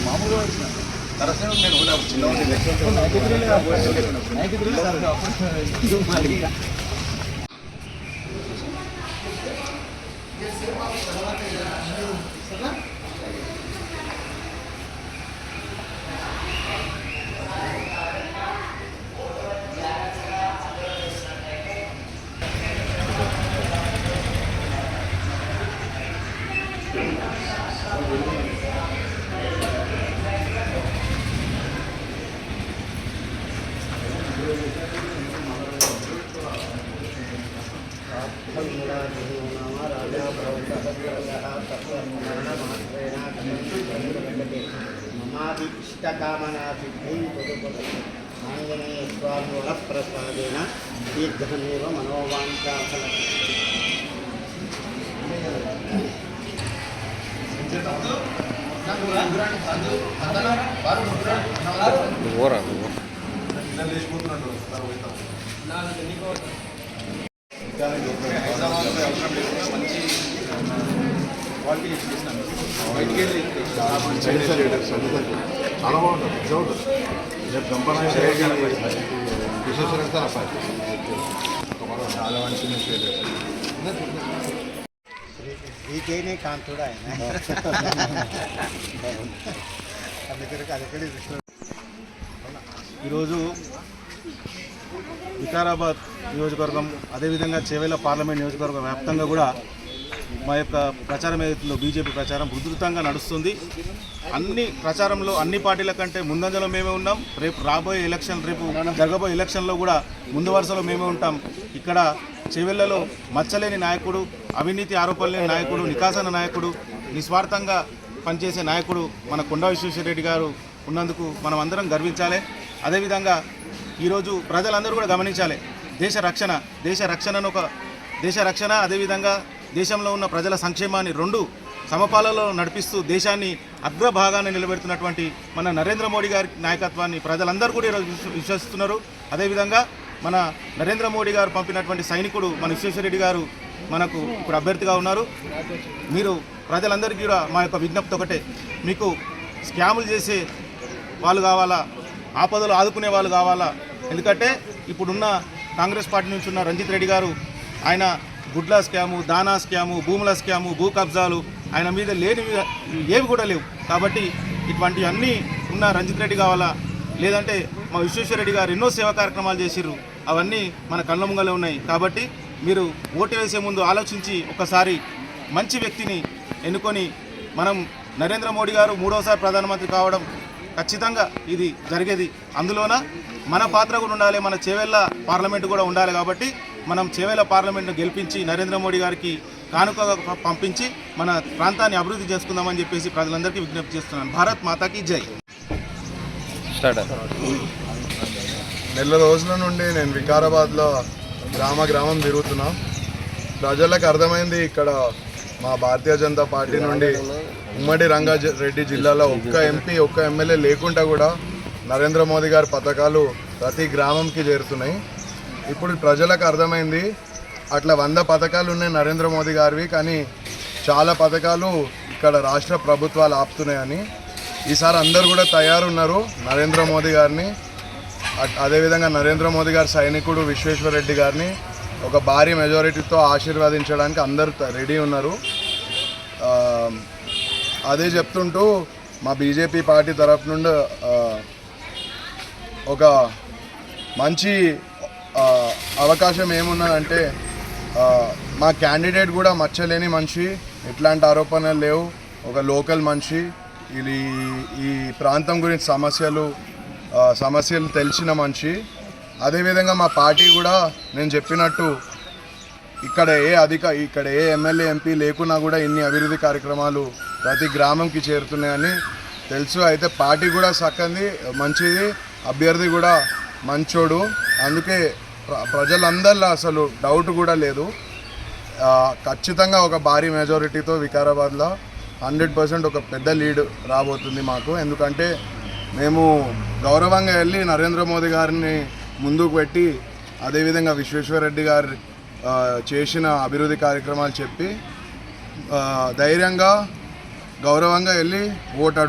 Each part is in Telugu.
మామూలుగా మమాభిష్టకామనా సిద్ధిం ఆంజనేయ స్వామి వరప్రసాదేన శీఘ్రమేవ మనోవాంఛాఫలం. చాలా బాగుంటుంది చదువుతుంది రేపు గంపనాయ విశేషంగా చాలా మంచి ఈకేనే కాంతుడు ఆయన ఈరోజు వికారాబాద్ నియోజకవర్గం అదేవిధంగా చేవెళ్ళ పార్లమెంట్ నియోజకవర్గం వ్యాప్తంగా కూడా మా యొక్క ప్రచారం ఏదైతుందో బీజేపీ ప్రచారం ఉధృతంగా నడుస్తుంది. అన్ని ప్రచారంలో అన్ని పార్టీల కంటే ముందంజలో మేమే ఉన్నాం. రేపు రాబోయే ఎలక్షన్, రేపు జరగబోయే ఎలక్షన్లో కూడా ముందు వరుసలో మేమే ఉంటాం. ఇక్కడ చేవెళ్లలో మచ్చలేని నాయకుడు, అవినీతి ఆరోపణలు లేని నాయకుడు, నికాసన నాయకుడు, నిస్వార్థంగా పనిచేసే నాయకుడు మన కొండా విశ్వేశ్వరరెడ్డి గారు ఉన్నందుకు మనం అందరం గర్వించాలి. అదేవిధంగా ఈరోజు ప్రజలందరూ కూడా గమనించాలి, దేశ రక్షణ అదేవిధంగా దేశంలో ఉన్న ప్రజల సంక్షేమాన్ని రెండు సమపాలలో నడిపిస్తూ దేశాన్ని అగ్రభాగాన్ని నిలబెడుతున్నటువంటి మన నరేంద్ర మోడీ గారి నాయకత్వాన్ని ప్రజలందరూ కూడా ఈరోజు విశ్వసిస్తున్నారు. అదేవిధంగా మన నరేంద్ర మోడీ గారు పంపినటువంటి సైనికుడు మన విశ్వేశ్వరరెడ్డి గారు మనకు ఇప్పుడు అభ్యర్థిగా ఉన్నారు. మీరు ప్రజలందరికీ కూడా మా యొక్క విజ్ఞప్తి ఒకటే, మీకు స్కాములు చేసే వాళ్ళు కావాలా, ఆపదలు ఆదుకునే వాళ్ళు కావాలా? ఎందుకంటే ఇప్పుడున్న కాంగ్రెస్ పార్టీ నుంచి ఉన్న రంజిత్ రెడ్డి గారు, ఆయన గుడ్ల స్కాము, దానా స్కాము, భూముల స్కాము, భూ కబ్జాలు, ఆయన మీద లేని ఏవి కూడా లేవు. కాబట్టి ఇటువంటి అన్నీ ఉన్న రంజిత్ రెడ్డి కావాలా? లేదంటే మా విశ్వేశ్వరరెడ్డి గారు ఎన్నో సేవా కార్యక్రమాలు చేసిర్రు, అవన్నీ మన కళ్ళ ముంగలే ఉన్నాయి. కాబట్టి మీరు ఓటు వేసే ముందు ఆలోచించి ఒకసారి మంచి వ్యక్తిని ఎన్నుకొని, మనం నరేంద్ర మోడీ గారు మూడోసారి ప్రధానమంత్రి కావడం ఖచ్చితంగా ఇది జరిగేది. అందులోన మన పాత్ర కూడా ఉండాలి, మన చేవెళ్ళ పార్లమెంటు కూడా ఉండాలి. కాబట్టి మనం చేవెళ్ళ పార్లమెంట్ను గెలిపించి నరేంద్ర మోడీ గారికి కానుకగా పంపించి మన ప్రాంతాన్ని అభివృద్ధి చేసుకుందామని చెప్పేసి ప్రజలందరికీ విజ్ఞప్తి చేస్తున్నాను. భారత్ మాతాకి జై. నెల రోజుల నుండి నేను వికారాబాద్లో గ్రామం తిరుగుతున్నా. ప్రజలకు అర్థమైంది, ఇక్కడ మా భారతీయ జనతా పార్టీ నుండి ఉమ్మడి రంగారెడ్డి జిల్లాలో ఒక్క ఎంపీ ఒక్క ఎమ్మెల్యే లేకుండా కూడా నరేంద్ర మోదీ గారి పథకాలు ప్రతి గ్రామంకి చేరుతున్నాయి. ఇప్పుడు ప్రజలకు అర్థమైంది, అట్లా 100 పథకాలు ఉన్నాయి నరేంద్ర మోదీ గారివి, కానీ చాలా పథకాలు ఇక్కడ రాష్ట్ర ప్రభుత్వాలు ఆపుతున్నాయని. ఈసారి అందరూ కూడా తయారున్నారు నరేంద్ర మోదీ గారిని, అదేవిధంగా నరేంద్ర మోదీ గారి సైనికుడు విశ్వేశ్వరరెడ్డి గారిని ఒక భారీ మెజారిటీతో ఆశీర్వదించడానికి అందరూ రెడీ ఉన్నారు. అదే చెప్తుంటూ మా బీజేపీ పార్టీ తరఫు నుండి ఒక మంచి అవకాశం ఏమున్నదంటే, మా క్యాండిడేట్ కూడా మచ్చలేని మనిషి, ఎట్లాంటి ఆరోపణలు లేవు, ఒక లోకల్ మనిషి, ఇది ఈ ప్రాంతం గురించి సమస్యలు తెలిసిన మనిషి. అదేవిధంగా మా పార్టీ కూడా నేను చెప్పినట్టు ఇక్కడ ఏ ఎమ్మెల్యే ఎంపీ లేకున్నా కూడా ఇన్ని అభివృద్ధి కార్యక్రమాలు ప్రతి గ్రామంకి చేరుతున్నాయని తెలుసు. అయితే పార్టీ కూడా చక్కది, మంచిది, అభ్యర్థి కూడా మంచోడు, అందుకే ప్రజలందరిలో అసలు డౌట్ కూడా లేదు. ఖచ్చితంగా ఒక భారీ మెజారిటీతో వికారాబాద్లో 100% ఒక పెద్ద లీడ్ రాబోతుంది మాకు. ఎందుకంటే మేము గౌరవంగా వెళ్ళి నరేంద్ర మోదీ గారిని ముందుకు పెట్టి అదేవిధంగా విశ్వేశ్వరరెడ్డి గారు చేసిన అభివృద్ధి కార్యక్రమాలు చెప్పి ధైర్యంగా గౌరవంగా వెళ్ళి ఓటు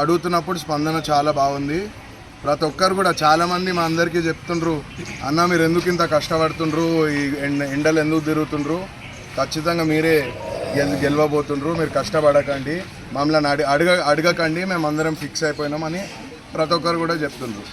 అడుగుతున్నప్పుడు స్పందన చాలా బాగుంది. ప్రతి ఒక్కరు కూడా చాలామంది మా అందరికీ చెప్తుండ్రు, అన్న మీరు ఎందుకు ఇంత కష్టపడుతుండ్రు, ఈ ఎండలు ఎందుకు తిరుగుతుండ్రు, ఖచ్చితంగా మీరే గెలవబోతుండ్రు, మీరు కష్టపడకండి, మమ్మల్ని అడగకండి, మేము అందరం ఫిక్స్ అయిపోయినామని ప్రతి ఒక్కరు కూడా చెప్తుండ్రు.